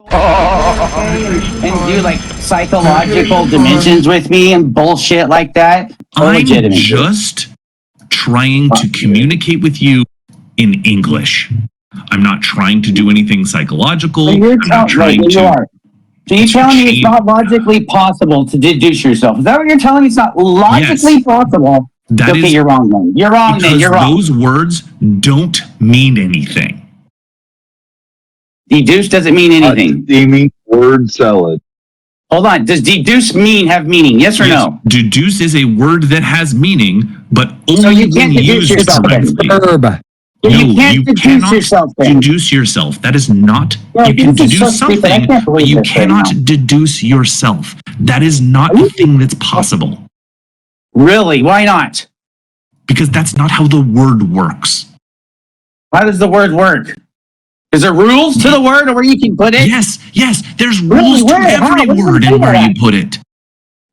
and do like psychological dimensions with me and bullshit like that. I'm just trying to communicate with you in English. I'm not trying to do anything psychological. So I'm not trying to. So you're telling me it's not logically possible to deduce yourself? Is that what you're telling me? It's not logically possible? Okay, you're wrong then. You're wrong then. You're wrong. Those words don't mean anything. Deduce doesn't mean anything. Steaming word salad. Hold on. Does deduce have meaning? Yes or no? Deduce is a word that has meaning, but only so you can't when deduce used yourself. correctly. No, you can't deduce yourself. Deduce yourself. That is not. You can deduce something, but you cannot deduce yourself. That is not a thing that's possible. Really? Why not? Because that's not how the word works. How does the word work? Is there rules to the word or where you can put it? Yes. There's rules to every word and where you put it.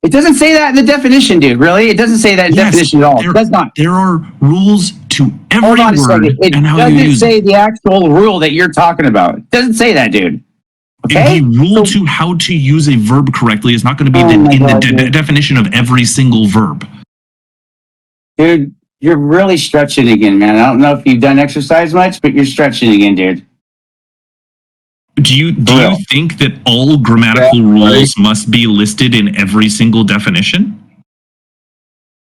It doesn't say that in the definition, dude. Really? It doesn't say that in definition at all. It does not. There are rules to every word and how you use it. It doesn't say the actual rule that you're talking about. It doesn't say that, dude. Okay? The rule to how to use a verb correctly is not going to be in the definition of every single verb. Dude, you're really stretching again, man. I don't know if you've done exercise much, but you're stretching again, dude. Do you think that all grammatical rules must be listed in every single definition?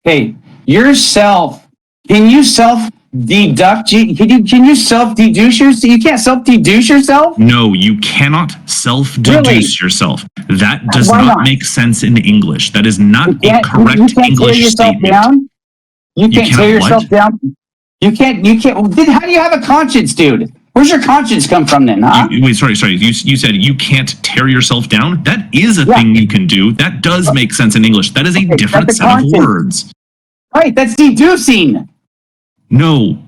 Hey, yourself, can you self-deduct? Can you self-deduce yourself? You can't self-deduce yourself? No, you cannot self-deduce yourself. That does not make sense in English. That is not a correct English statement. You can't tear yourself down? You can't. How do you have a conscience, dude? Where's your conscience come from then, huh? Wait, sorry. You said you can't tear yourself down? That is a thing you can do. That does make sense in English. That is a different set of words. Right, that's deducing. No.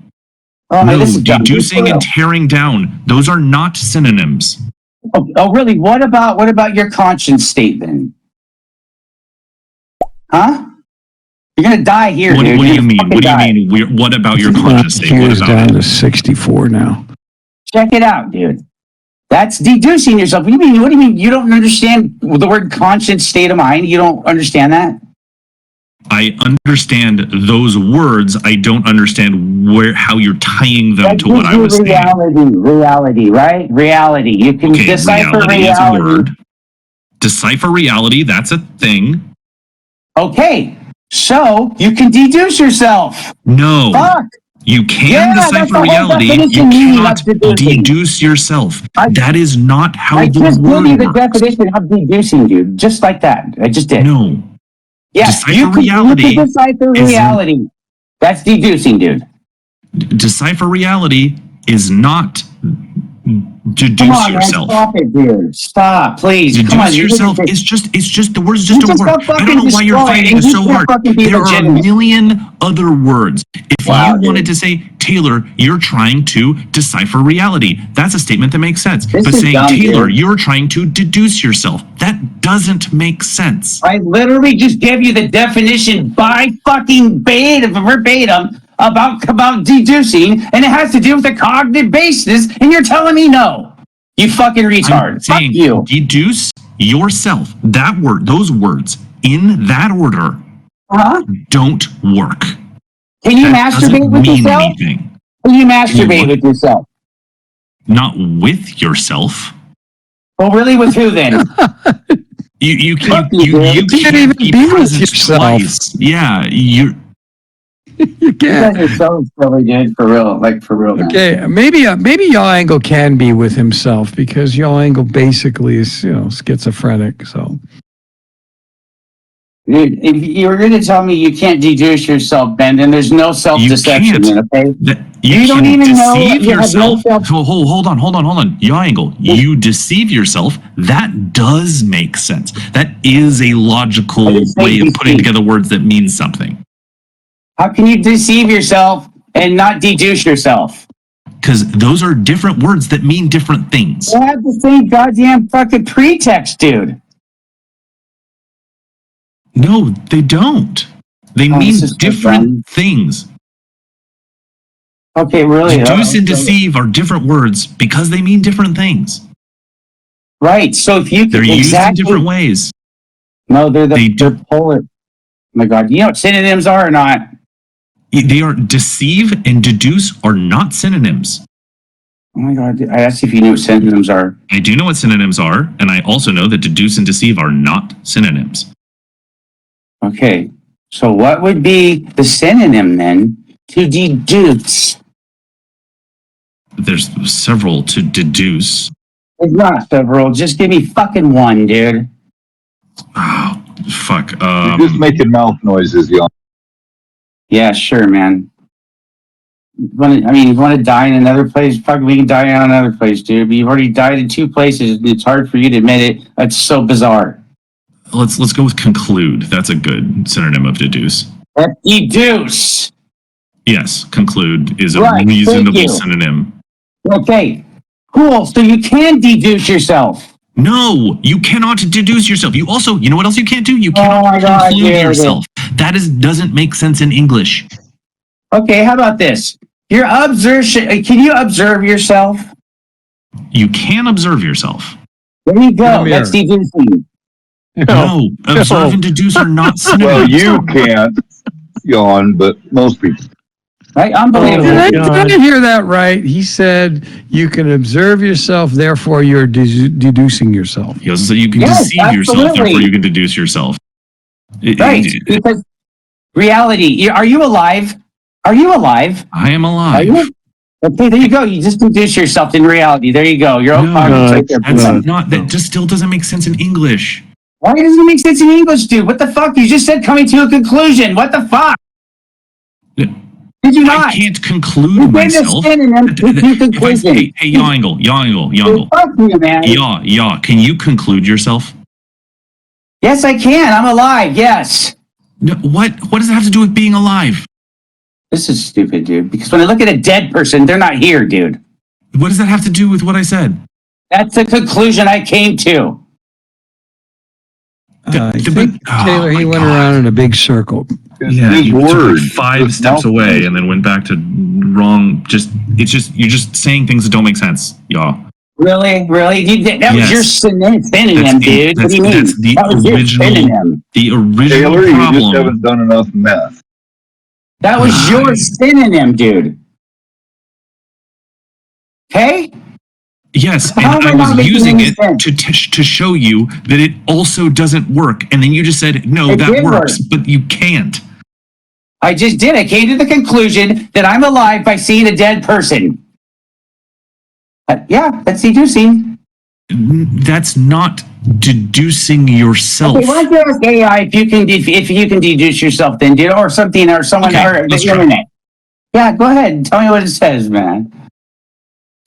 Deducing and tearing down. Those are not synonyms. Oh, really? What about your conscience state then? Huh? You're gonna die here, dude. What do you mean? What do you mean? What about your conscience state? What about down to 64 now. Check it out, dude. That's deducing yourself. What do you mean? You don't understand the word conscience state of mind? You don't understand that? I understand those words. I don't understand how you're tying them to what I was saying. Reality, right? Reality. You can decipher reality. Is a word. Decipher reality. That's a thing. Okay. So you can deduce yourself. No. Fuck. You can decipher reality. You cannot deduce yourself. That is not how the word works. I just gave you the definition of deducing, dude. Just like that. I just did. No. Yes, you can decipher reality. That's deducing, dude. Decipher reality is not deduce yourself. Man, stop it, dude. Stop, please. Deduce yourself. It's just the word is just a word. I don't know why you're fighting so hard. There are a million other words. If you wanted to say, Taylor, you're trying to decipher reality, that's a statement that makes sense. But saying, Taylor, you're trying to deduce yourself, that doesn't make sense. I literally just gave you the definition by fucking verbatim about deducing, and it has to do with the cognitive basis, and you're telling me no. You fucking retard. Fuck you. Deduce yourself. That word, those words in that order don't work. Can you masturbate with yourself? Anything. Can you masturbate with yourself? Not with yourself. Well, really, with who then? You can't even be with yourself. Twice. Yeah, you can't. You guys are so silly, dude. For real, man. Okay, maybe YawAngle can be with himself because YawAngle basically is schizophrenic. So. Dude, if you were going to tell me you can't deduce yourself, Ben, then there's no self-deception, okay? You don't even deceive yourself. Hold on. YawAngle, you deceive yourself. That does make sense. That is a logical way of putting together words that mean something. How can you deceive yourself and not deduce yourself? Because those are different words that mean different things. They have the same goddamn fucking pretext, dude. No, they don't. They mean different things. Okay, really? Deduce and deceive are different words because they mean different things. Right. So if you They're used in different ways. No, they're polar. Oh my God. You know what synonyms are or not? They are deceive and deduce are not synonyms. Oh my God. I asked if you knew what synonyms are. I do know what synonyms are, and I also know that deduce and deceive are not synonyms. Okay. So what would be the synonym then to deduce? There's several to deduce. It's not several. Just give me fucking one, dude. Oh, fuck. You're just making mouth noises, y'all. Yeah, sure, man. You want to die in another place? Fuck, we can die in another place, dude. But you've already died in two places, and it's hard for you to admit it. That's so bizarre. Let's go with conclude. That's a good synonym of deduce. Deduce. Yes, conclude is a Right, reasonable synonym. Okay, cool. So you can deduce yourself. No, you cannot deduce yourself. You also, you know what else you can't do? You cannot conclude yourself. That doesn't make sense in English. Okay, how about this? Your observation. Can you observe yourself? You can observe yourself. There you go. That's deducing. No, observe and deduce are not synonyms. Well, you can't, yawn, but most people. Right? Unbelievable. Did I hear that right? He said you can observe yourself, therefore you're deducing yourself. He also said you can deceive yourself, therefore you can deduce yourself. Right, because reality. Are you alive? Are you alive? I am alive. Are you? Okay, there you go. You just deduce yourself in reality. There you go. You're that just still doesn't make sense in English. Why doesn't it make sense in English, dude? What the fuck? You just said coming to a conclusion. What the fuck? Did you not? I can't conclude myself. Hey, YawAngle. Fuck you, man. Yaw. Can you conclude yourself? Yes, I can. I'm alive. Yes. No, what does it have to do with being alive? This is stupid, dude. Because when I look at a dead person, they're not here, dude. What does that have to do with what I said? That's the conclusion I came to. I think, Taylor, he went around in a big circle. Yeah, his words. Like 5 steps away and then went back to wrong. You're just saying things that don't make sense, y'all. Really? That was your synonym, dude. What do you mean? That's the original Taylor, problem. you just haven't done enough math. That was your synonym, dude. Okay? Yes, and I was using it to show you that it also doesn't work. And then you just said, no, that works, but you can't. I just did. I came to the conclusion that I'm alive by seeing a dead person. Yeah, that's deducing. That's not deducing yourself. Okay, why don't you ask AI if you can deduce yourself then, dude, or something, or someone, or the internet. Yeah, go ahead and tell me what it says, man.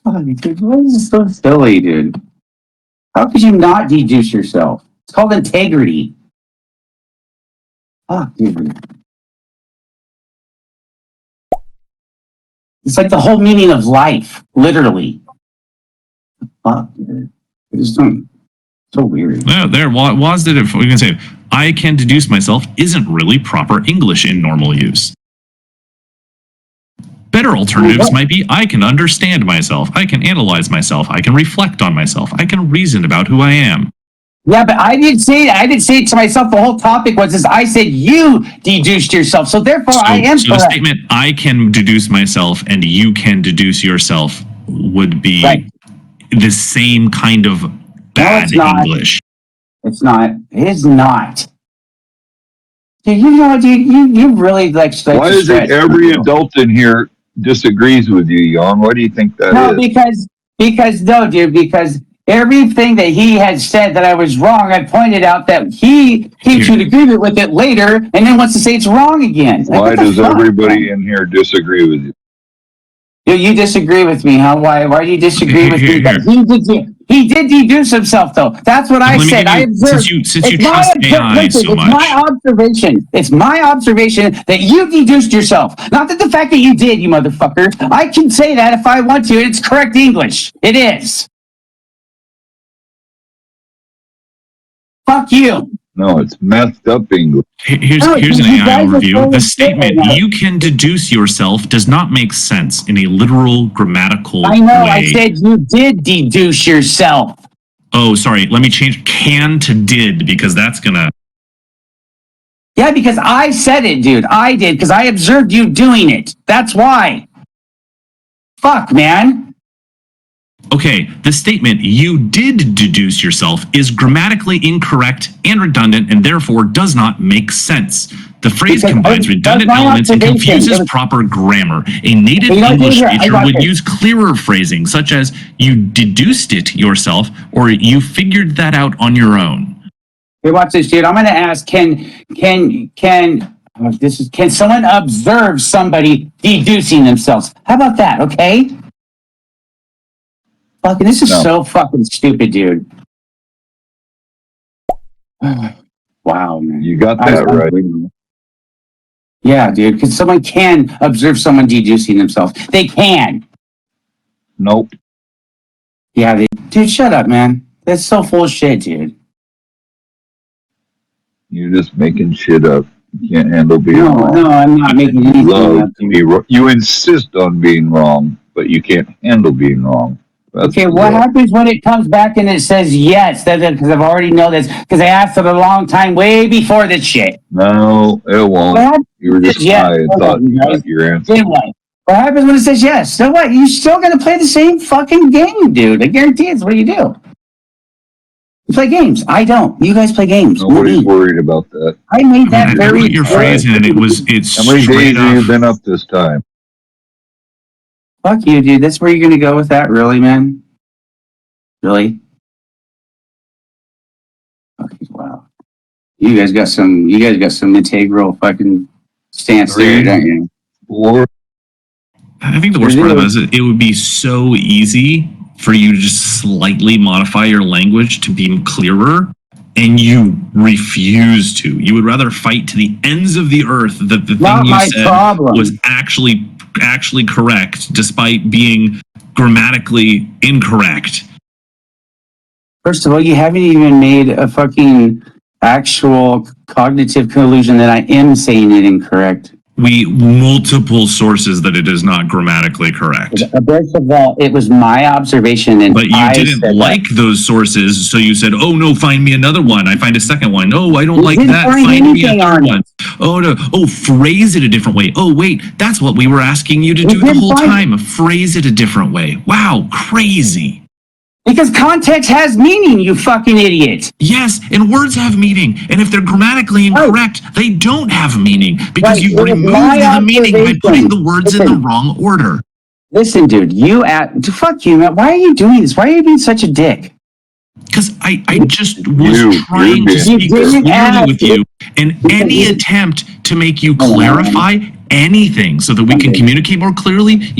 Oh, dude, what is this so silly, dude? How could you not deduce yourself? It's called integrity. Fuck, dude. It's like the whole meaning of life, literally. Fuck, dude. It's so weird. Yeah, there. Was did it? We can say, I can deduce myself isn't really proper English in normal use. Better alternatives might be, I can understand myself, I can analyze myself, I can reflect on myself, I can reason about who I am. Yeah, but I didn't say it to myself. The whole topic was I said you deduced yourself, so therefore I am so correct. The statement, I can deduce myself and you can deduce yourself would be the same kind of bad English. It's not. It is not. Dude, you really like. Why is it every adult in here disagrees with you, Jan? Why do you think that is? Because everything that he had said that I was wrong, I pointed out that he came to an agreement with it later, and then wants to say it's wrong again. Why does everybody in here disagree with you? You disagree with me, huh? Why do you disagree with me? He did deduce himself, though. That's what I said. I observed. Since you trust AI so much. It's my observation that you deduced yourself. Not that the fact that you did, you motherfucker. I can say that if I want to. It's correct English. It is. Fuck you. No, it's messed up English. Here's an AI overview. The statement, you can deduce yourself, does not make sense in a literal grammatical way. I know, I said you did deduce yourself. Oh, sorry. Let me change can to did because that's gonna. Yeah, because I said it, dude. I did because I observed you doing it. That's why. Fuck, man. Okay, the statement "you did deduce yourself" is grammatically incorrect and redundant, and therefore does not make sense. The phrase combines redundant elements and confuses proper grammar. A native English speaker would use clearer phrasing, such as "you deduced it yourself" or "you figured that out on your own." Hey, watch this, dude. I'm going to ask, can someone observe somebody deducing themselves? How about that, okay? Fucking, this is so fucking stupid, dude. Wow, man. You got that right. Yeah, dude, because someone can observe someone deducing themselves. They can. Nope. Yeah, dude, shut up, man. That's so full of shit, dude. You're just making shit up. You can't handle being wrong. No, I'm not making anything up. You insist on being wrong, but you can't handle being wrong. That's okay, what happens when it comes back and it says yes? Because I've already know this. Because I asked it a long time, way before this shit. No, it won't. You were just high and thought you got your answer. What happens when it says yes? So what? You're still going to play the same fucking game, dude. I guarantee it's what you do. You play games. I don't. You guys play games. Nobody's worried about that. I made that very. Put your phrase in, and it's. How many days have you been up this time? Fuck you, dude. That's where you're gonna go with that, really, man? Really? Okay, wow. You guys got some integral fucking stance there, don't you? 4. I think the worst part of it is it would be so easy for you to just slightly modify your language to be clearer, and you refuse to. You would rather fight to the ends of the earth that the thing you said was actually correct, despite being grammatically incorrect. First of all, you haven't even made a fucking actual cognitive conclusion that I am saying it incorrect. Multiple sources that it is not grammatically correct. First of all, it was my observation, and but you didn't like those sources, so you said, "Oh no, find me another one." I find a second one. Oh, I don't like that. Find me a third one. Oh no. Oh, phrase it a different way. Oh wait, that's what we were asking you to do the whole time. Phrase it a different way. Wow, crazy. Because context has meaning, you fucking idiot. Yes, and words have meaning. And if they're grammatically incorrect, they don't have meaning because you removed the meaning by putting the words in the wrong order. Listen, dude, fuck you, man. Why are you doing this? Why are you being such a dick? Because I just was trying to speak clearly with you, and any attempt to make you clarify anything so that we can communicate more clearly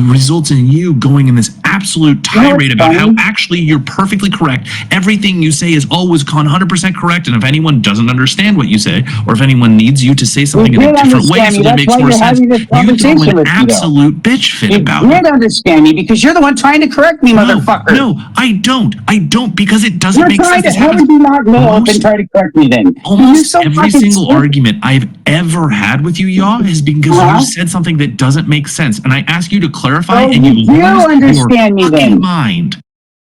results in you going in this absolute tirade about how actually you're perfectly correct. Everything you say is always 100% correct, and if anyone doesn't understand what you say, or if anyone needs you to say something in a different way so that it makes more sense, you throw an absolute bitch fit about it. You did understand me because you're the one trying to correct me, motherfucker. No, I don't. I don't, because it doesn't make sense. How would you not know and try to correct me then? Almost every single argument I've ever had with you, Yaw, has been because you said something that doesn't make sense, and I ask you to clarify, and you lose understand me then. Mind.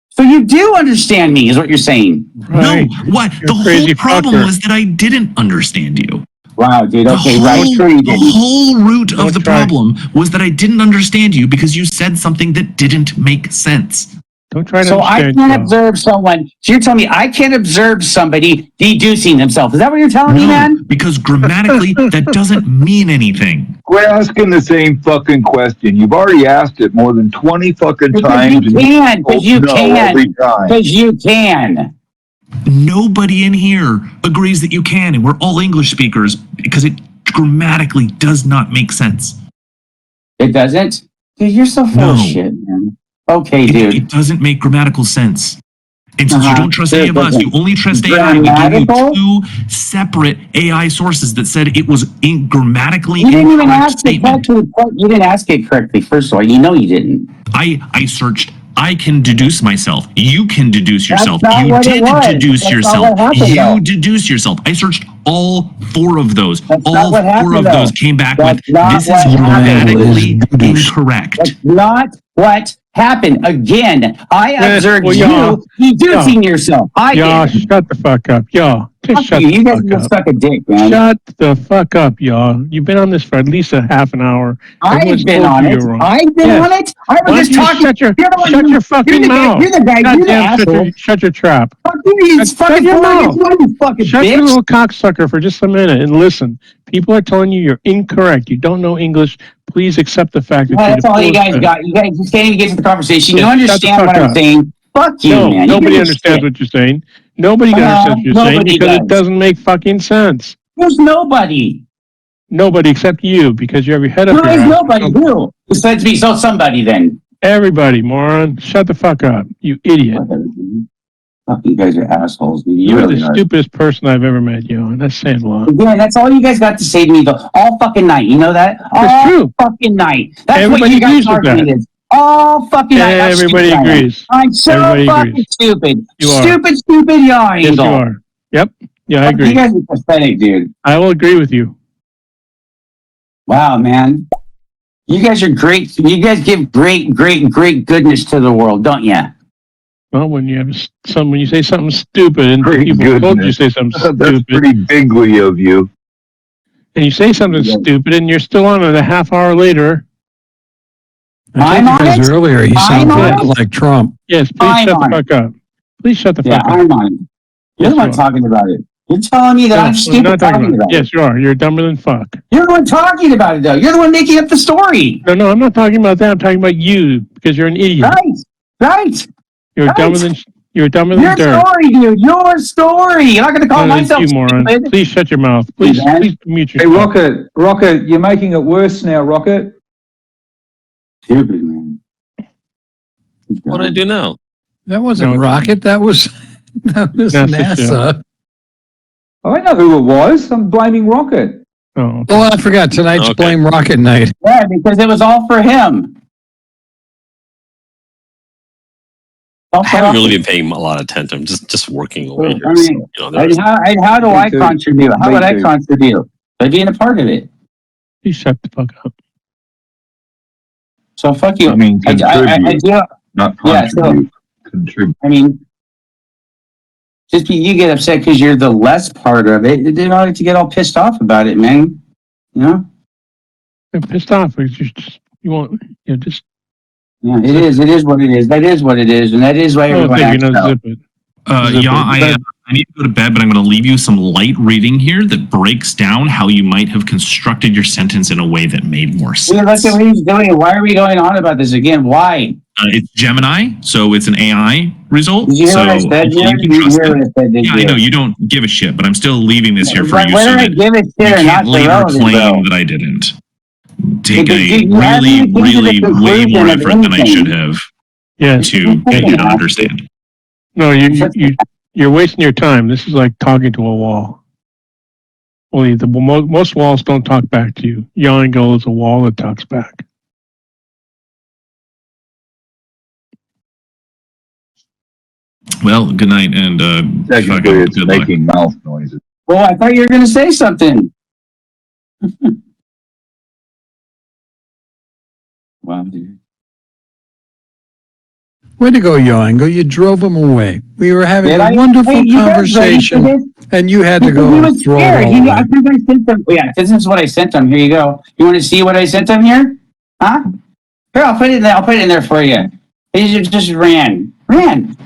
So you do understand me, is what you're saying? Right. No, what? The whole problem was that I didn't understand you. Wow, dude. Okay, the whole root of the problem was that I didn't understand you because you said something that didn't make sense. Don't try to. So I can't observe someone. So you're telling me I can't observe somebody deducing themselves. Is that what you're telling me, man? Because grammatically, that doesn't mean anything. We're asking the same fucking question. You've already asked it more than 20 fucking times. Because you can. Because you can. Nobody in here agrees that you can, and we're all English speakers because it grammatically does not make sense. It doesn't? Dude, you're so full of shit, man. Okay, dude. It doesn't make grammatical sense. And since you don't trust any of us, you only trust AI. We gave you 2 separate AI sources that said it was grammatically incorrect. You didn't ask it correctly, first of all. You know you didn't. I searched. I can deduce myself. You can deduce yourself. You did deduce yourself. You deduce yourself. I searched all 4 of those. All 4 of those came back with, this is grammatically incorrect. That's not what happen again. I observed well, you deducing yourself. I did. Shut the fuck up, y'all. Just shut You the guys fuck just up. suck a dick, man. Shut the fuck up, y'all. You've been on this for at least a half an hour. I've been on it. I've been on it. I was just talking. Shut your fucking mouth. You're the guy. You're the asshole. Shut your trap. Fuck you, Shut your mouth. You fucking Shut bitch. your little cocksucker for just a minute and listen. People are telling you you're incorrect. You don't know English. Please accept the fact that That's all you guys got. You guys just can't even get to the conversation. You understand what I'm saying? Fuck you, man. Nobody understands what you're saying. Nobody understands what you're saying because it doesn't make fucking sense. There's nobody. Nobody except you because you have your head up your ass. There's nobody. Who? Besides me, so somebody then. Everybody, moron. Shut the fuck up, you idiot. Fuck, you guys are assholes. You're the stupidest person I've ever met, and that's saying a lot. Yeah, that's all you guys got to say to me all fucking night. You know that? That's true. Fucking night. That's Everybody what you guys agrees with argument that. is. All fucking night. Everybody agrees. I'm so Everybody fucking agrees. stupid. You are. Stupid YawAngle. Yes, you are. Yep. Yeah, I agree. You guys are pathetic, dude. I will agree with you. Wow, man. You guys are great. You guys give great goodness to the world, don't you? Well, when you say something stupid and people told you to say something stupid. That's pretty bigly of you. And you say something stupid and you're still on it a half hour later. I'm on it? Earlier, he sounded like Trump. Yes, please shut the fuck up. Please shut the fuck up. I'm on it. You're the one talking about it. You're telling me that I'm stupid talking about it. Yes, you are. You're dumber than fuck. You're the one talking about it, though. You're the one making up the story. No, I'm not talking about that. I'm talking about you because you're an idiot. Right. You're dumber than dirt. Your story, dude. Your story. You're not going to call myself moron. stupid. Please shut your mouth. Please mute yourself. Hey, Rocket, you're making it worse now, Rocket. Stupid, man. What did I do now? That wasn't Rocket. That was NASA. I know who it was. I'm blaming Rocket. Oh, I forgot. Tonight's Blame Rocket night. Yeah, because it was all for him. I haven't really been paying a lot of attention. I'm just working away here. I mean, how do I contribute? How would I contribute? By being a part of it. You shut the fuck up. So fuck you. I mean, contribute, not contribute. Contribute. I mean, you get upset because you're the less part of it. You don't have to get all pissed off about it, man. You know? You're pissed off. You want, just. Yeah, it is what it is. That is what it is, and that is why everyone acts out. I need to go to bed, but I'm going to leave you some light reading here that breaks down how you might have constructed your sentence in a way that made more sense. Dude, look at what he's doing. Why are we going on about this again? Why? It's Gemini, so it's an AI result. Did you hear what I said? Yeah, I know you don't give a shit, but I'm still leaving this here for you. Whether I give a shit or not, later claim that I didn't. Take a really way more effort than I should have to get you to understand. No, you're wasting your time. This is like talking to a wall. Only most walls don't talk back to you. YawAngle is a wall that talks back. Well, good night, and technically it's making mouth noises. Well, I thought you were going to say something. Wow, dude. Way to go, YawAngle. You drove him away. We were having a wonderful conversation, and you had to go he was throw scared. it all I think I sent him. Yeah, this is what I sent him. Here you go. You want to see what I sent him here? Huh? Here, I'll put it in there. I'll put it in there for you. He just ran. Dude,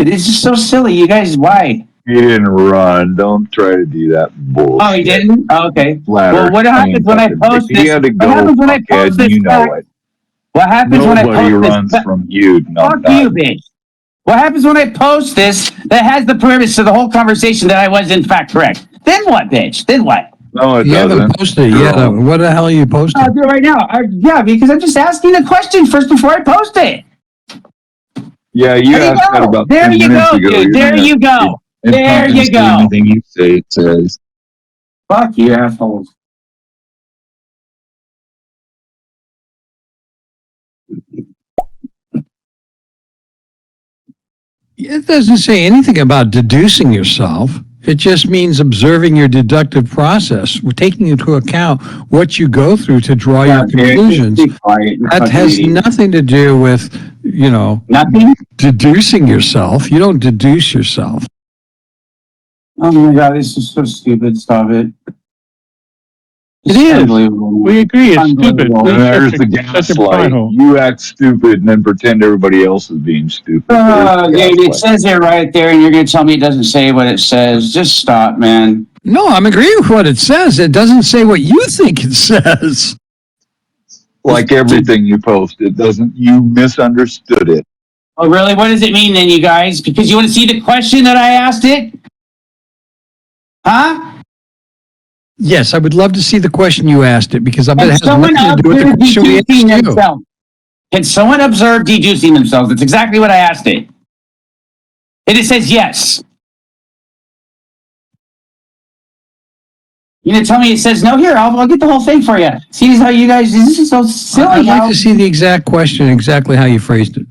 it's just so silly. You guys, why? He didn't run. Don't try to do that bullshit. Oh, he didn't? Oh, okay. Flatter. Well, what happens when I post this? He had to go. What happens when I post this? You know it. What happens when I post this? Nobody runs from you. Fuck you, bitch. What happens when I post this that has the premise of the whole conversation that I was in fact correct? Then what, bitch? Then what? No, it you doesn't. Haven't posted it yet. What the hell are you posting? I'll do it right now. Yeah, because I'm just asking the question first before I post it. Yeah, you asked that about 10 minutes ago. Dude. There you go. There you go. Anything you say, it says. Fuck you, assholes. It doesn't say anything about deducing yourself. It just means observing your deductive process. We're taking into account what you go through to draw your conclusions. That has nothing to do with, Nothing? deducing yourself. You don't deduce yourself. Oh my God, this is so stupid. Stop it. It is. We agree. It's stupid. There's the gaslight. You act stupid and then pretend everybody else is being stupid. It says it right there, and you're going to tell me it doesn't say what it says. Just stop, man. No, I'm agreeing with what it says. It doesn't say what you think it says. Like everything you post, it doesn't. You misunderstood it. Oh, really? What does it mean then, you guys? Because you want to see the question that I asked it? Huh? Yes, I would love to see the question you asked it, because I bet it has someone nothing to do with the question we asked you. themselves? Can someone observe deducing themselves? That's exactly what I asked it. And it says yes. You gonna tell me it says no? Here, I'll get the whole thing for you. See how you guys, this is so silly. I'd like to see the exact question, exactly how you phrased it.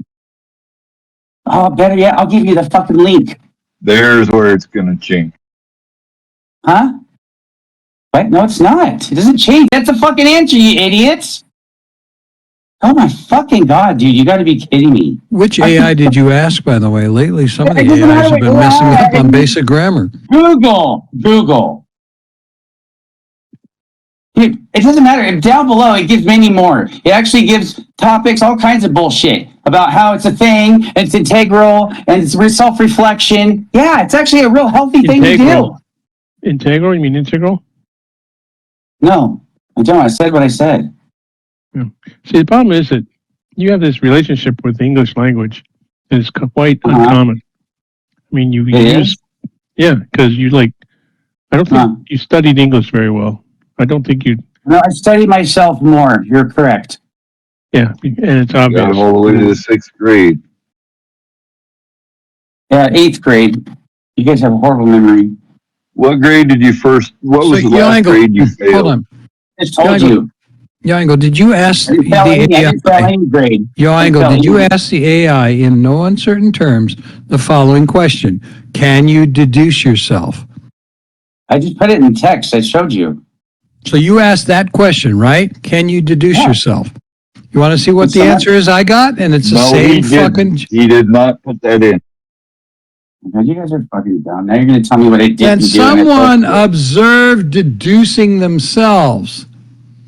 Oh, better yet, I'll give you the fucking link. There's where it's going to change. Huh? What? No, it's not. It doesn't change. That's a fucking answer, you idiots. Oh my fucking God, dude. You gotta be kidding me. Which AI did you ask, by the way? Lately, some of the AIs have been messing up on basic grammar. Google. It doesn't matter. Down below, it gives many more. It actually gives topics, all kinds of bullshit about how it's a thing, it's integral, and it's self-reflection. Yeah, it's actually a real healthy thing to do. Integral? You mean integral? No, I don't. I said what I said. Yeah. See, the problem is that you have this relationship with the English language that is quite uncommon. I mean, you use, because you I don't think you studied English very well. I don't think you. No, I studied myself more. You're correct. Yeah, and it's obvious. Got all the way to the 6th grade. Yeah, 8th grade. You guys have a horrible memory. What grade did you first? What was the last grade you failed? Hold on. I just told you. YawAngle, did you ask the AI? YawAngle, did you ask the AI in no uncertain terms the following question? Can you deduce yourself? I just put it in text. I showed you. So you asked that question, right? Can you deduce yourself? You want to see what the answer is I got? And it's the same fucking... He did not put that in. You guys are fucking dumb. Now you're going to tell me what I didn't do. Can someone observe deducing themselves?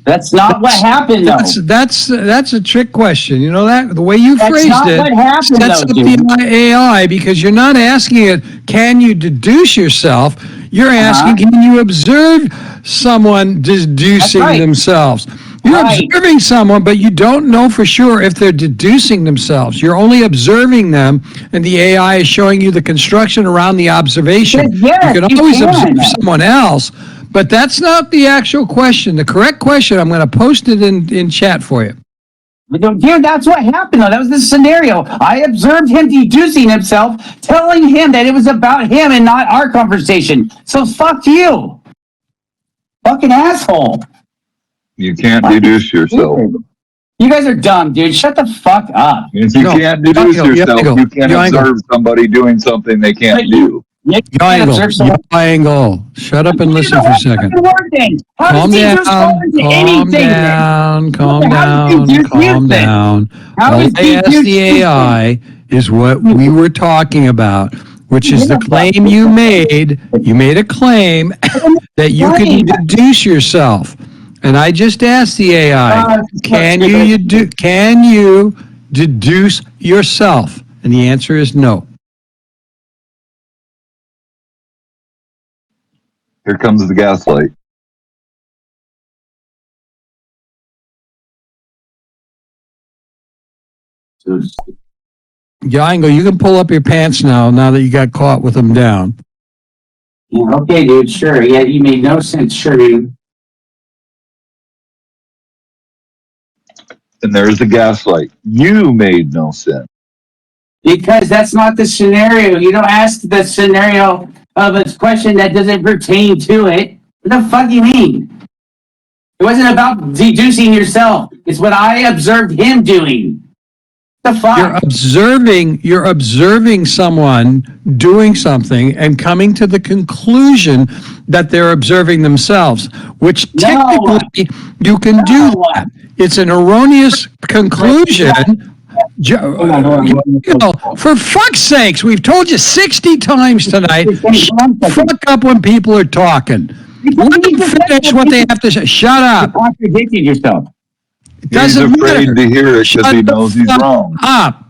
That's not what happened, though. That's a trick question. You know that? The way you phrased it what happened, sets up the AI, because you're not asking it, can you deduce yourself? You're asking, can you observe someone deducing themselves? You're observing someone, but you don't know for sure if they're deducing themselves. You're only observing them, and the AI is showing you the construction around the observation. You can always observe someone else, but that's not the actual question. The correct question, I'm going to post it in chat for you. Dude, that's what happened, though. That was the scenario. I observed him deducing himself, telling him that it was about him and not our conversation. So fuck you. Fucking asshole. You can't deduce yourself. You guys are dumb, dude. Shut the fuck up. If you can't deduce yourself, you can't observe somebody doing something they can't do. YawAngle. Shut up and listen for a second. Calm down. All I asked the AI is what we were talking about, which is the claim you made. You made a claim that you can deduce yourself. And I just asked the AI, can you deduce yourself? And the answer is no. Here comes the gaslight. YawAngle, you can pull up your pants now that you got caught with them down. Yeah, okay, dude, sure. Yeah, you made no sense, sure, dude. And there's the gaslight. You made no sense. Because that's not the scenario. You don't ask the scenario of a question that doesn't pertain to it. What the fuck do you mean? It wasn't about deducing yourself. It's what I observed him doing. The fuck? You're observing someone doing something and coming to the conclusion that they're observing themselves, which technically you can do that. It's an erroneous conclusion. For fuck's sakes, we've told you 60 times tonight, fuck up when people are talking. Let them finish what they have to say. Shut up. You contradicted yourself. He's afraid to hear it because he knows he's wrong. Up.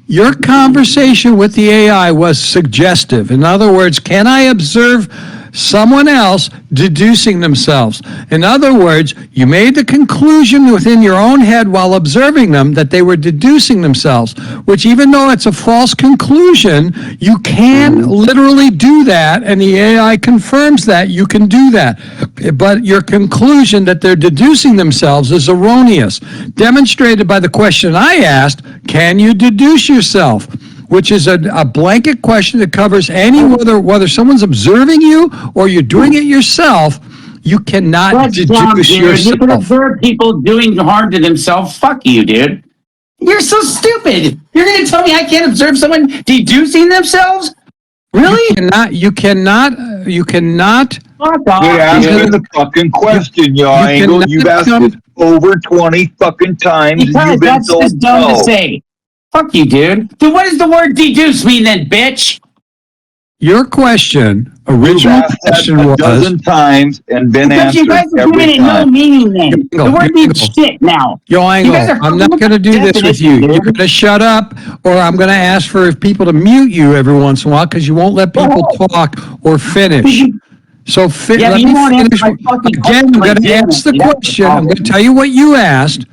Your conversation with the AI was suggestive. In other words, can I observe someone else deducing themselves? In other words, you made the conclusion within your own head while observing them that they were deducing themselves, which even though it's a false conclusion, you can literally do that, and the AI confirms that you can do that. But your conclusion that they're deducing themselves is erroneous, demonstrated by the question I asked, can you deduce yourself? Which is a blanket question that covers whether someone's observing you or you're doing it yourself. You cannot deduce yourself. You can observe people doing harm to themselves. Fuck you, dude. You're so stupid. You're going to tell me I can't observe someone deducing themselves? Really? You cannot. Quit asking the fucking question, YawAngle. You've asked it over 20 fucking times. Because that's just dumb to say. Fuck you, dude. Dude, what does the word deduce mean then, bitch? Your original question was... a dozen times and been answered you guys are giving it no meaning then. The word means shit now. YawAngle, I'm not going to do this with you. You're going to shut up, or I'm going to ask for people to mute you every once in a while because you won't let people talk or finish. So let me finish. Again, I'm going to ask the question. I'm going to tell you what you asked.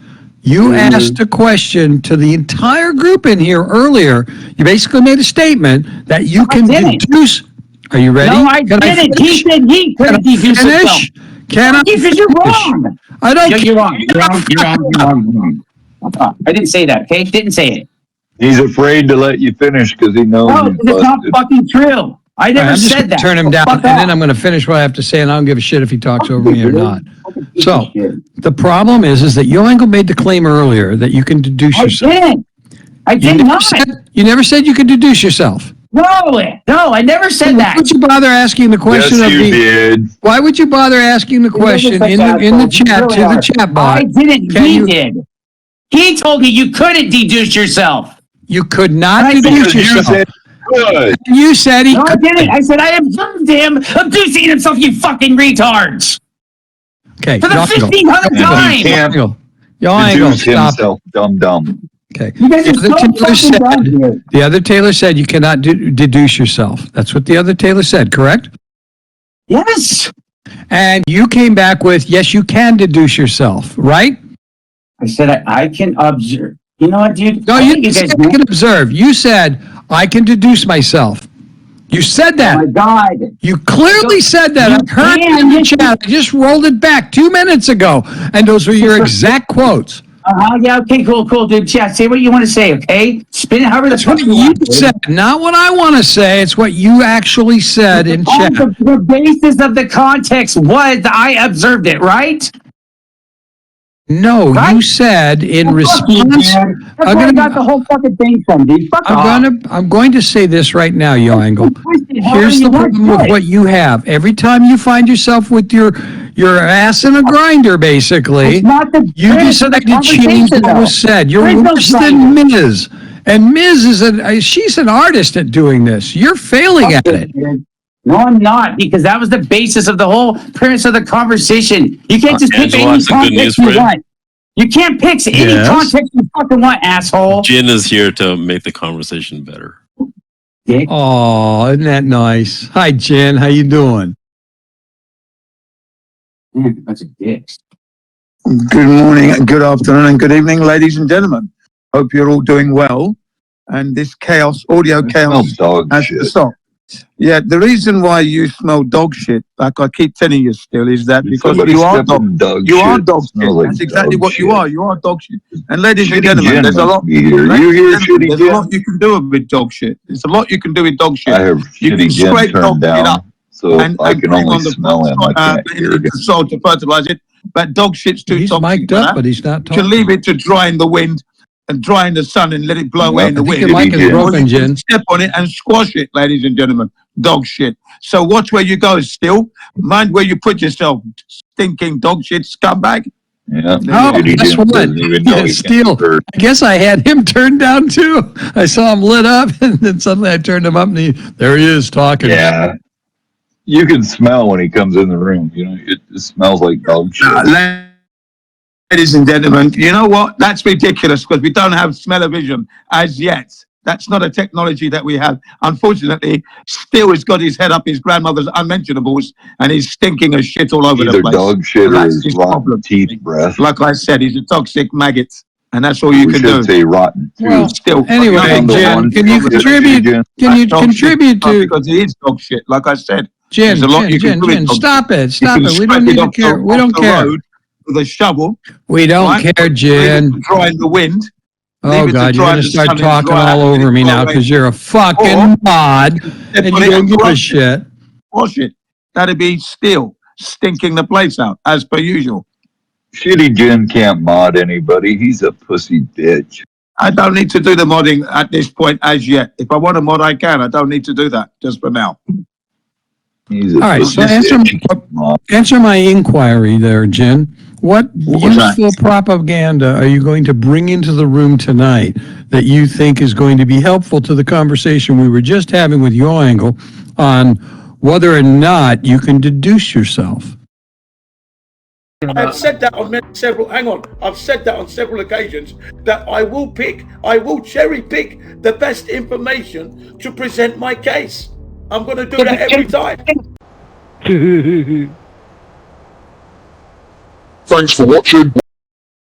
You asked a question to the entire group in here earlier. You basically made a statement that you can deduce. Are you ready? No, I didn't. He said he couldn't deduce himself. Can I finish? You're wrong. I don't. You're wrong. You're wrong. I didn't say that. Okay, didn't say it. He's afraid to let you finish because he knows. No, it's not fucking true. I never said that. Turn him down, and then I'm going to finish what I have to say, and I don't give a shit if he talks over me or not. So the problem is that YawAngle made the claim earlier that you can deduce yourself. I did not. You never said you could deduce yourself. No, I never said that. Why would you bother asking the question did. Why would you bother asking the question in the chat to the chat bot? I didn't. He did. He told you couldn't deduce yourself. You could not deduce yourself. Good. You said he No, I could. didn't. I said I observed him abusing himself, you fucking retards. Okay. For the 1500th time. YawAngle, stop. Dumb. Okay. You guys are so fucking dumb here. The other Taylor said you cannot deduce yourself. That's what the other Taylor said, correct? Yes. And you came back with, yes, you can deduce yourself, right? I said I can observe. You know what, dude? No, you said you can observe. You said, I can deduce myself. You said that. Oh my God. You clearly said that. I heard it in the chat. I just rolled it back 2 minutes ago. And those were your exact quotes. Yeah, okay, cool, dude. Chat, say what you want to say, okay? Spin it however the fuck you want. You said, not what I want to say. It's what you actually said in chat. The basis of the context was I observed it, right? No, right? You said in response. That's where I got the whole fucking thing from, dude. I'm going to say this right now, YawAngle. Here's the problem with what you have. Every time you find yourself with your ass in a grinder, basically, you decide to change what was said. You're worse than Ms. And Ms. is she's an artist at doing this. You're failing at it. No, I'm not, because that was the basis of the whole premise of the conversation. You can't just pick any context you want. You can't pick any context you fucking want, asshole. Jin is here to make the conversation better. Dick. Oh, isn't that nice? Hi, Jin. How you doing? That's a dick. Good morning, good afternoon, and good evening, ladies and gentlemen. Hope you're all doing well. And this chaos, audio chaos, has to stop. Yeah, the reason why you smell dog shit, like I keep telling you still, is that because you are dog shit. That's exactly what you are. You are dog shit. And ladies and gentlemen, there's a lot. There's a lot you can do with dog shit. There's a lot you can do with dog shit. I have you can scrape dog shit up, so I can only smell him. I can't hear it. Salt to fertilize it. But dog shit's too toxic. He's mic'd up, but he's not talking. You can leave it to dry in the wind. and dry in the sun and let it blow away in the I think wind. your mic is broken, Jen. Step on it and squash it, ladies and gentlemen. Dog shit. So watch where you go, still. Mind where you put yourself, stinking dog shit scumbag. Yeah. Oh, guess what? Steele. I guess I had him turned down too. I saw him lit up, and then suddenly I turned him up, and there he is talking. Yeah. You can smell when he comes in the room. You know, it smells like dog shit. Ladies and gentlemen, you know what? That's ridiculous because we don't have smell-o-vision as yet. That's not a technology that we have. Unfortunately, Steele has got his head up his grandmother's unmentionables and he's stinking of shit all over the place. Either dog shit or his rotten problem. Teeth breath. Like I said, he's a toxic maggot, and that's all you can do. We should say rotten too. Well, Still, anyway, Jen, can you contribute? Can you contribute to? Because it is dog shit. Like I said, Jen, stop it. We don't need to care. We don't care. With a shovel. We don't care, Jen. Dry in the wind. Oh God, you're gonna start talking all over me now because you're a fucking mod and you don't give a shit. Wash it. That'd be Steele stinking the place out as per usual. Shitty Jim can't mod anybody. He's a pussy bitch. I don't need to do the modding at this point as yet. If I want to mod, I can. I don't need to do that just for now. He's all right, so answer my inquiry there, Jen. What useful propaganda are you going to bring into the room tonight that you think is going to be helpful to the conversation we were just having with YawAngle on whether or not you can deduce yourself? I've said that on I've said that on several occasions that I will cherry pick the best information to present my case. I'm going to do that every time. Thanks for watching.